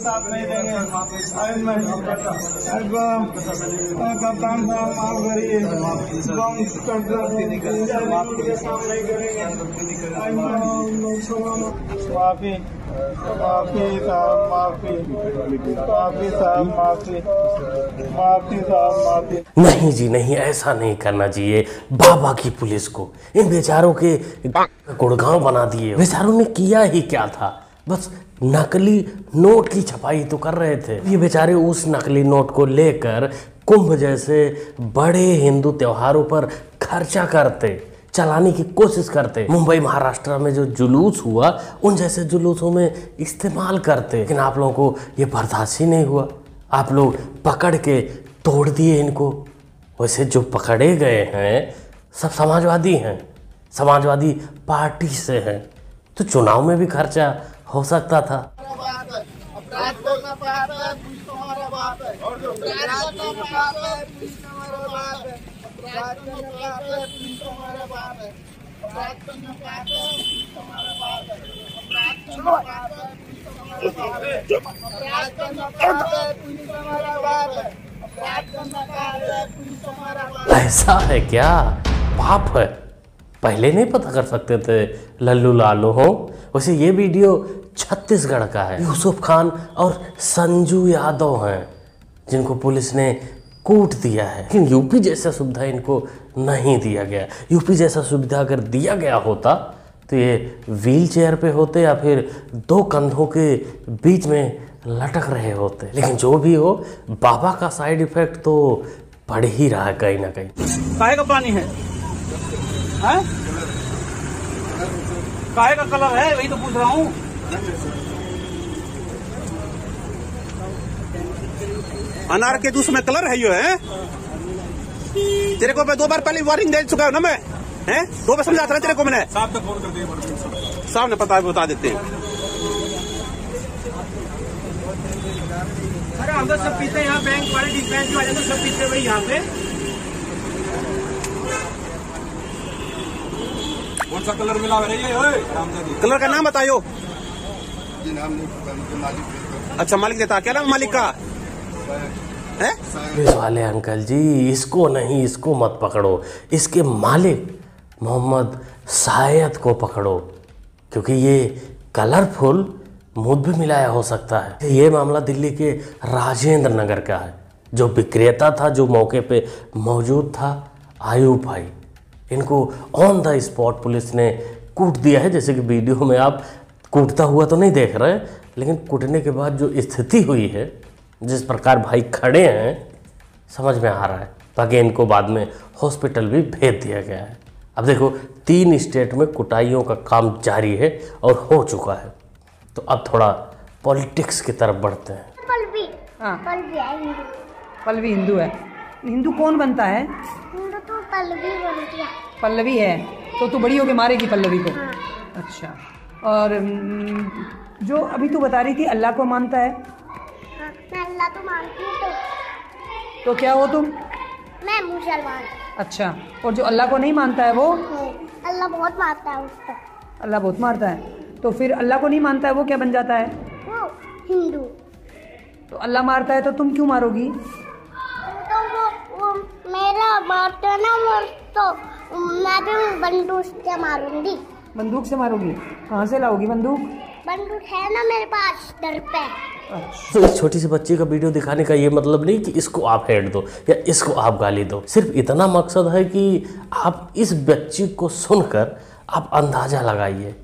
साथ नहीं देंगे। कप्तान साहब माफ करिए, माफी माफी साहब माफी माफी साहब माफी माफी साहब माफी। नहीं जी नहीं, ऐसा नहीं करना चाहिए। बाबा की पुलिस को इन बेचारों के गुड़गांव बना दिए। बेचारों ने किया ही क्या था, बस नकली नोट की छपाई तो कर रहे थे। ये बेचारे उस नकली नोट को लेकर कुंभ जैसे बड़े हिंदू त्योहारों पर खर्चा करते, चलाने की कोशिश करते। मुंबई महाराष्ट्र में जो जुलूस हुआ उन जैसे जुलूसों में इस्तेमाल करते। लेकिन आप लोगों को ये बर्दाश्त ही नहीं हुआ, आप लोग पकड़ के तोड़ दिए इनको। वैसे जो पकड़े गए हैं सब समाजवादी हैं, समाजवादी पार्टी से हैं, तो चुनाव में भी खर्चा हो सकता था। ऐसा है क्या, पाप है? पहले नहीं पता कर सकते थे लल्लू लालू हो? वैसे ये वीडियो छत्तीसगढ़ का है। यूसुफ खान और संजू यादव हैं जिनको पुलिस ने कूट दिया है। लेकिन यूपी जैसा सुविधा इनको नहीं दिया गया। यूपी जैसा सुविधा अगर दिया गया होता तो ये व्हील चेयर पे होते या फिर दो कंधों के बीच में लटक रहे होते। लेकिन जो भी हो, बाबा का साइड इफेक्ट तो पड़ ही रहा है कहीं ना कहीं। काहे का पानी है? काहे का कलर है, वही तो पूछ रहा हूँ। अनार के जूस में कलर है, ये है। तेरे को मैं 2 बार पहले वार्निंग दे चुका हूँ ना, मैं हैं 2 बार समझा था तेरे को मैंने। साहब ने फोन कर दिया, साहब ने बता देते हैं। अरे हम तो सब पीते हैं यहाँ, बैंक वाले डिस्पेंसरी वाले तो सब पीते भाई यहाँ पे। कौन सा कलर मिला है ये? कलर का नाम बताइयो। अच्छा, मालिक देता। क्या नाम मालिक का है? पुलिस वाले अंकल जी, इसको नहीं, इसको मत पकड़ो, इसके मालिक मोहम्मद शायद को पकड़ो, क्योंकि ये कलरफुल मूड भी मिलाया हो सकता है। ये मामला दिल्ली के राजेंद्र नगर का है। जो विक्रेता था, जो मौके पे मौजूद था, आयुब भाई, इनको ऑन द स्पॉट पुलिस ने कूट दिया है। जैसे कि वीडियो में आप कूटता हुआ तो नहीं देख रहे, लेकिन कूटने के बाद जो स्थिति हुई है, जिस प्रकार भाई खड़े हैं, समझ में आ रहा है। बाकी इनको बाद में हॉस्पिटल भी भेज दिया गया है। अब देखो, 3 स्टेट में कुटाइयों का काम जारी है और हो चुका है। तो अब थोड़ा पॉलिटिक्स की तरफ बढ़ते हैं। पल्लवी, हाँ, पल्लवी हिंदू है। हिंदू कौन बनता है? हिंदू तो पल्लवी बनती है। पल्लवी है तो तू बड़ी होके मारेगी पल्लवी को? हाँ। अच्छा, और जो अभी तू बता रही थी अल्लाह को मानता है? हाँ, मैं अल्लाह तो मानती हूँ। तो क्या हो तुम? मैं मुसलमान। अच्छा, और जो अल्लाह को नहीं मानता है वो? अल्लाह बहुत मारता है उसको। अल्लाह बहुत मारता है, तो फिर अल्लाह को नहीं मानता है वो क्या बन जाता है? वो हिंदू। तो अल्लाह मारता है तो तुम क्यों मारोगी? तो वो मेरा मारता है ना, वो तो मैं भी बंदूक से मारूंगी। बंदूक से मारोगी? कहाँ से लाओगी बंदूक? बंदूक है ना मेरे पास, घर पे। तो इस छोटी सी बच्ची का वीडियो दिखाने का ये मतलब नहीं कि इसको आप हेड दो या इसको आप गाली दो। सिर्फ इतना मकसद है कि आप इस बच्ची को सुनकर आप अंदाज़ा लगाइए,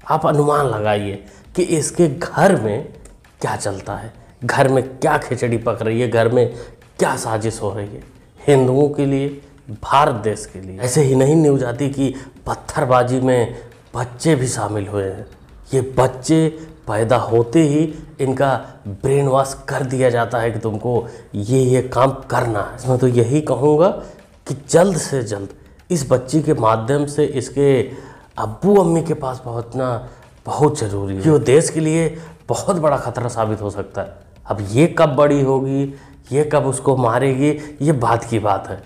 आप अनुमान लगाइए कि इसके घर में क्या चलता है, घर में क्या खिचड़ी पक रही है, घर में क्या साजिश हो रही है हिंदुओं के लिए, भारत देश के लिए। ऐसे ही नहीं न्यूज आती कि पत्थरबाजी में बच्चे भी शामिल हुए हैं। ये बच्चे पैदा होते ही इनका ब्रेन वॉश कर दिया जाता है कि तुमको ये काम करना है। इसमें तो यही कहूँगा कि जल्द से जल्द इस बच्ची के माध्यम से इसके अब्बू अम्मी के पास पहुँचना बहुत ज़रूरी है, कि वो देश के लिए बहुत बड़ा खतरा साबित हो सकता है। अब ये कब बड़ी होगी, ये कब उसको मारेगी, ये बात की बात है,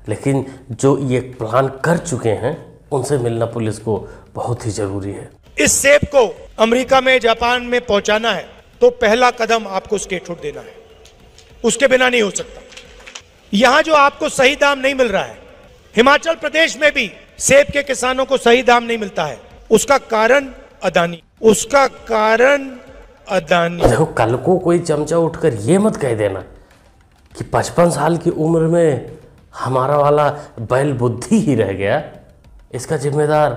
लेकिन जो ये प्लान कर चुके हैं उनसे मिलना पुलिस को बहुत ही ज़रूरी है। इस सेब को अमेरिका में, जापान में पहुंचाना है, तो पहला कदम आपको स्टेटहुड देना है, उसके बिना नहीं हो सकता। यहां जो आपको सही दाम नहीं मिल रहा है, हिमाचल प्रदेश में भी सेब के किसानों को सही दाम नहीं मिलता है, उसका कारण अदानी, उसका कारण अदानी। देखो, कल को कोई चमचा उठकर ये मत कह देना कि 55 साल की उम्र में हमारा वाला बैल बुद्धि ही रह गया, इसका जिम्मेदार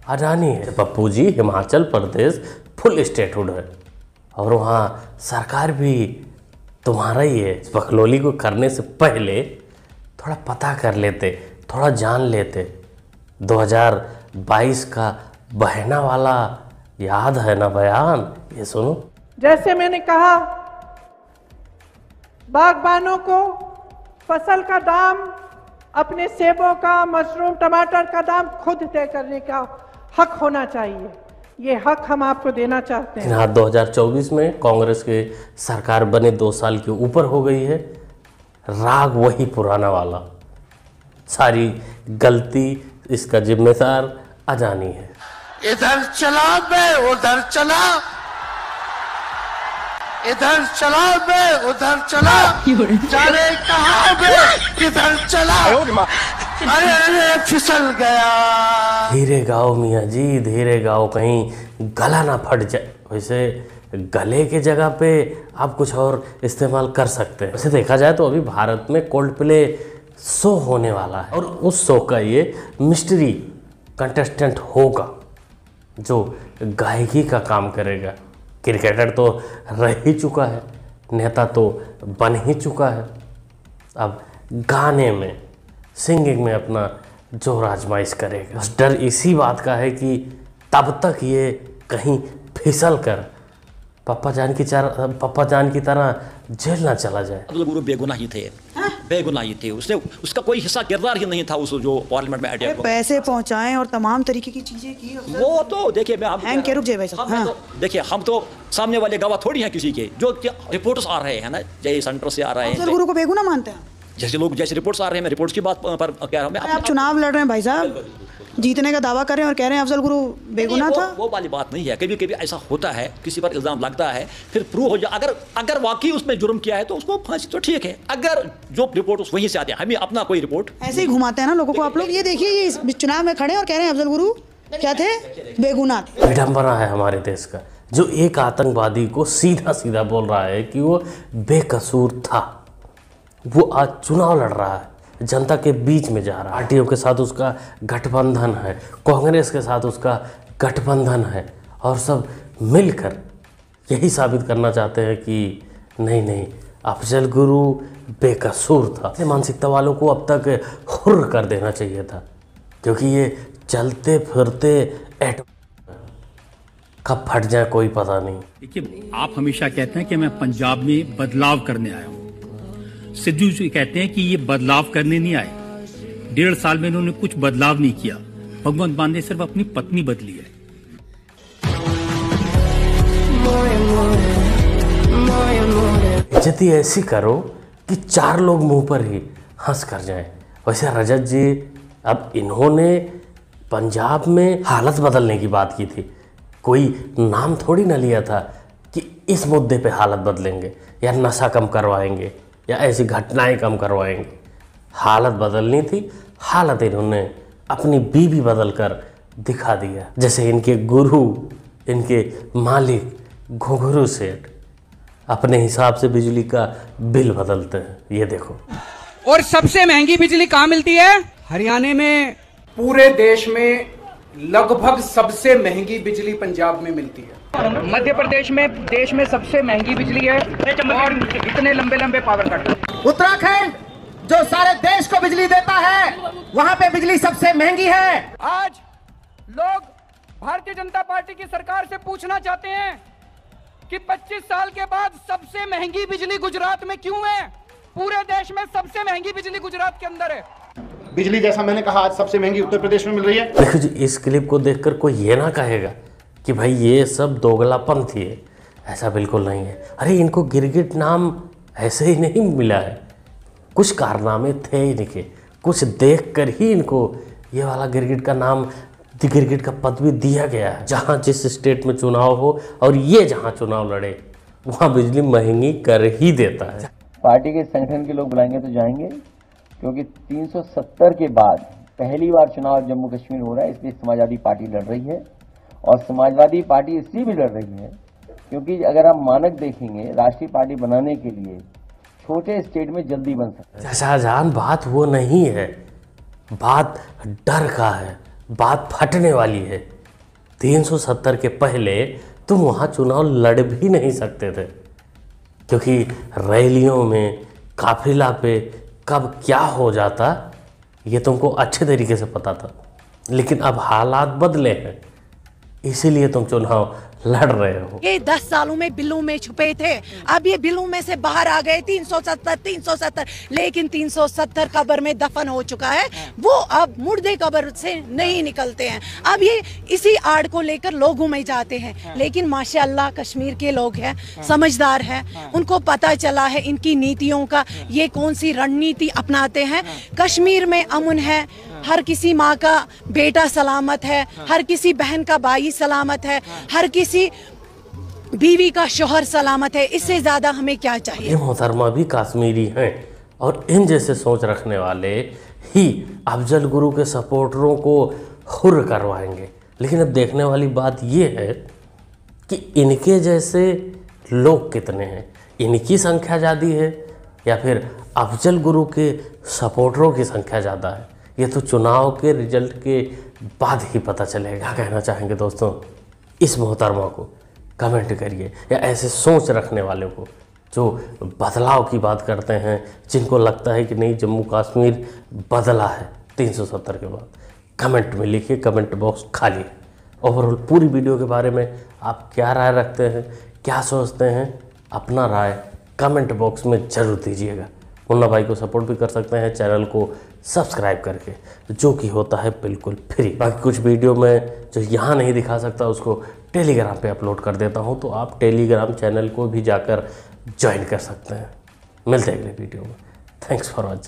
अडानी है। पप्पू जी, हिमाचल प्रदेश फुल स्टेटहुड है और वहाँ सरकार भी तुम्हारा ही है। इस बकलोली को करने से पहले थोड़ा पता कर लेते, थोड़ा जान लेते। 2022 का बहना वाला याद है ना बयान, ये सुनो। जैसे मैंने कहा, बागबानों को फसल का दाम, अपने सेबों का, मशरूम, टमाटर का दाम खुद तय करने का हक होना चाहिए। ये हक हम आपको देना चाहते हैं। हाँ, 2024 में कांग्रेस के सरकार बने 2 साल के ऊपर हो गई है, राग वही पुराना वाला, सारी गलती इसका जिम्मेदार अडानी है। इधर चला मैं उधर चला, इधर चला मैं उधर चला, जाने कहाँ मैं किधर चला, अरे अरे फिसल गया। धीरे गाओ मियाँ जी, धीरे गाओ, कहीं गला ना फट जाए। वैसे गले के जगह पे आप कुछ और इस्तेमाल कर सकते हैं। वैसे देखा जाए तो अभी भारत में कोल्ड प्ले शो होने वाला है और उस शो का ये मिस्ट्री कंटेस्टेंट होगा जो गायकी का काम करेगा। क्रिकेटर तो रह ही चुका है, नेता तो बन ही चुका है, अब गाने में, सिंगिंग में अपना जोर आजमाइश करेगा। बस डर इसी बात का है कि तब तक ये कहीं फिसल कर पप्पा जान की तरह जेल ना चला जाए। अब्दुल गुरु बेगुनाह ही थे, बेगुनाह ही थे, उसने उसका कोई हिस्सा किरदार ही नहीं था उस जो पार्लियामेंट में अटैक, पैसे पहुंचाएं और तमाम तरीके की चीजें की। वो तो देखिए, मैं हैंग रुक जाए भाई साहब। हाँ। तो देखिए, हम तो सामने वाले गवाह थोड़ी हैं किसी के, जो रिपोर्ट्स आ रहे हैं ना, जय सेंटर से आ रहे हैं, अफजल गुरु को बेगुनाह मानते हैं? जैसे लोग, जैसे रिपोर्ट्स आ रहे हैं, मैं रिपोर्ट्स की बात पर कह रहा हूँ। आप चुनाव लड़ रहे हैं भाई साहब, जीतने का दावा कर रहे हैं और कह रहे हैं अफजल गुरु बेगुनाह था। वो वाली बात नहीं है। कभी कभी ऐसा होता है, किसी पर इल्जाम लगता है, फिर प्रूव हो जाए, अगर वाकई उसमें जुर्म किया है तो उसको फांसी तो ठीक है। अगर जो रिपोर्ट वहीं से आते हैं, हमें अपना कोई रिपोर्ट ऐसे ही घुमाते हैं ना लोगों को आप लोग। ये देखिए, ये इस चुनाव में खड़े और कह रहे हैं अफजल गुरु क्या थे, बेगुनाह। विडंबना है हमारे देश का, जो एक आतंकवादी को सीधा सीधा बोल रहा है कि वो बेकसूर था। वो आज चुनाव लड़ रहा है, जनता के बीच में जा रहा है, पार्टियों के साथ उसका गठबंधन है, कांग्रेस के साथ उसका गठबंधन है, और सब मिलकर यही साबित करना चाहते हैं कि नहीं, अफजल गुरु बेकसूर था। ऐसे मानसिकता वालों को अब तक हुर्र कर देना चाहिए था, क्योंकि ये चलते फिरते कब फट जाए कोई पता नहीं। देखिए, आप हमेशा कहते हैं कि मैं पंजाब में बदलाव करने आया हूँ। सिद्धू जी कहते हैं कि ये बदलाव करने नहीं आए। 1.5 साल में इन्होंने कुछ बदलाव नहीं किया। भगवंत मान ने सिर्फ अपनी पत्नी बदली है। इज्जती ऐसी करो कि 4 लोग मुंह पर ही हंस कर जाएं। वैसे रजत जी, अब इन्होंने पंजाब में हालत बदलने की बात की थी, कोई नाम थोड़ी ना लिया था कि इस मुद्दे पे हालत बदलेंगे या नशा कम करवाएंगे या ऐसी घटनाएं कम करवाएंगे। हालत बदलनी थी, हालत इन्होंने अपनी बीवी बदल कर दिखा दिया। जैसे इनके गुरु, इनके मालिक घुंघरू सेठ अपने हिसाब से बिजली का बिल बदलते हैं, ये देखो। और सबसे महंगी बिजली कहाँ मिलती है? हरियाणा में। पूरे देश में लगभग सबसे महंगी बिजली पंजाब में मिलती है। मध्य प्रदेश में देश में सबसे महंगी बिजली है और इतने लंबे लंबे पावर कट। उत्तराखंड जो सारे देश को बिजली देता है, वहां पे बिजली सबसे महंगी है। आज लोग भारतीय जनता पार्टी की सरकार से पूछना चाहते हैं कि 25 साल के बाद सबसे महंगी बिजली गुजरात में क्यों है? पूरे देश में सबसे महंगी बिजली गुजरात के अंदर है। बिजली, जैसा मैंने कहा, आज सबसे महंगी उत्तर प्रदेश में मिल रही है। देखो जी, इस क्लिप को देखकर कोई ये ना कहेगा कि भाई ये सब दोगलापंथी है, ऐसा बिल्कुल नहीं है। अरे इनको गिरगिट नाम ऐसे ही नहीं मिला है, कुछ कारनामे थे इनके, कुछ देखकर ही इनको ये वाला गिरगिट का नाम, गिरगिट का पद भी दिया गया है। जहाँ जिस स्टेट में चुनाव हो और ये जहाँ चुनाव लड़े वहाँ बिजली महंगी कर ही देता है। पार्टी के संगठन के लोग बुलाएंगे तो जाएंगे, क्योंकि 370 के बाद पहली बार चुनाव जम्मू कश्मीर हो रहा है, इसलिए समाजवादी पार्टी लड़ रही है। और समाजवादी पार्टी इसलिए भी लड़ रही है क्योंकि अगर हम मानक देखेंगे, राष्ट्रीय पार्टी बनाने के लिए छोटे स्टेट में जल्दी बन सकता है। शाहजहां, बात वो नहीं है, बात डर का है, बात फटने वाली है। 370 के पहले तुम वहाँ चुनाव लड़ भी नहीं सकते थे, क्योंकि रैलियों में, काफिला पे कब क्या हो जाता ये तुमको अच्छे तरीके से पता था। लेकिन अब हालात बदले हैं, इसीलिए तुम चुनाव लड़ रहे हो। ये 10 सालों में बिल्लों में छुपे थे, अब ये बिल्लों में से बाहर आ गए। 370, लेकिन 370 कब्र में दफन हो चुका है, वो अब मुर्दे कब्र से नहीं निकलते हैं। अब ये इसी आड़ को लेकर लोगों में जाते हैं। लेकिन माशाअल्लाह कश्मीर के लोग हैं, समझदार हैं, उनको पता चला है इनकी नीतियों का, ये कौन सी रणनीति अपनाते हैं। कश्मीर में अमन है, हर किसी माँ का बेटा सलामत है, हर किसी बहन का भाई सलामत है, हर किसी बीवी का शोहर सलामत है। इससे ज्यादा हमें क्या चाहिए। ये मोहतरमा भी कश्मीरी हैं और इन जैसे सोच रखने वाले ही अफजल गुरु के सपोर्टरों को हुर्र करवाएंगे। लेकिन अब देखने वाली बात ये है कि इनके जैसे लोग कितने हैं, इनकी संख्या ज़्यादा है या फिर अफजल गुरु के सपोर्टरों की संख्या ज़्यादा है। ये तो चुनाव के रिजल्ट के बाद ही पता चलेगा। कहना चाहेंगे दोस्तों इस मोहतरमा को, कमेंट करिए। या ऐसे सोच रखने वालों को जो बदलाव की बात करते हैं, जिनको लगता है कि नहीं जम्मू कश्मीर बदला है 370 के बाद, कमेंट में लिखिए, कमेंट बॉक्स खाली है। ओवरऑल पूरी वीडियो के बारे में आप क्या राय रखते हैं, क्या सोचते हैं, अपना राय कमेंट बॉक्स में ज़रूर दीजिएगा। मुन्ना भाई को सपोर्ट भी कर सकते हैं चैनल को सब्सक्राइब करके, जो कि होता है बिल्कुल फ्री। बाकी कुछ वीडियो में जो यहाँ नहीं दिखा सकता उसको टेलीग्राम पे अपलोड कर देता हूँ, तो आप टेलीग्राम चैनल को भी जाकर ज्वाइन कर सकते हैं। मिलते हैं अगले वीडियो में। Thanks for watching.